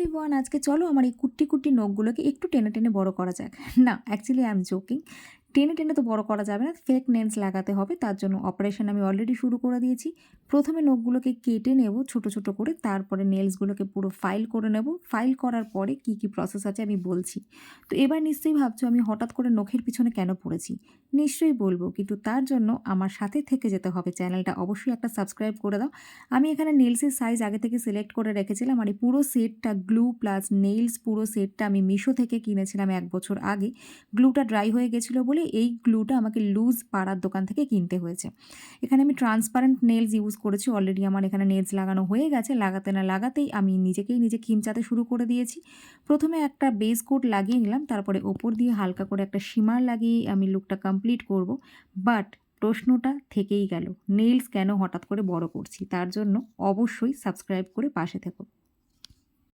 Everyone, আজকে চলো আমার এই কুট্টি কুট্টি নখগুলোকে একটু টেনে টেনে বড় করা যাক। না, অ্যাকচুয়ালি আই এম জোকিং। টেনে টেনে তো বড় করা যাবে না, ফেক নেলস লাগাতে হবে। তার জন্য অপারেশন আমি অলরেডি শুরু করে দিয়েছি। প্রথমে নখগুলোকে কেটে নেব ছোট ছোট করে, তারপরে নেলসগুলোকে পুরো ফাইল করে নেব। ফাইল করার পরে কি কি প্রসেস আছে আমি বলছি। তো এবার নিশ্চয়ই ভাবছো আমি হঠাৎ করে নখের পিছনে কেন পড়েছি। নিশ্চয়ই বলবো, কিন্তু তার জন্য আমার সাথে থেকে যেতে হবে। চ্যানেলটা অবশ্যই একটা সাবস্ক্রাইব করে দাও। আমি এখানে নেলসের সাইজ আগে থেকে সিলেক্ট করে রেখেছিলাম, আর এই পুরো সেটটা গ্লু প্লাস নেইলস পুরো সেটটা আমি মিশো থেকে কিনেছিলাম 1 বছর আগে। গ্লুটা ড্রাই হয়ে গেছিলো বলে এই গ্লুটা আমাকে লুজ পাড়ার দোকান থেকে কিনতে হয়েছে। এখানে আমি ট্রান্সপারেন্ট নেলস ইউজ করেছি। অলরেডি আমার এখানে নেলস লাগানো হয়ে গেছে। লাগাতে না লাগাতেই আমি নিজে খিমচাতে শুরু করে দিয়েছি। প্রথমে একটা বেস কোট লাগিয়ে নিলাম, তারপরে ওপর দিয়ে হালকা করে একটা শিমার লাগিয়ে আমি লুকটা কমপ্লিট করব। বাট প্রশ্নটা থেকেই গেল, নেইলস কেন হঠাৎ করে বড় করছি? তার জন্য অবশ্যই সাবস্ক্রাইব করে পাশে থেকো।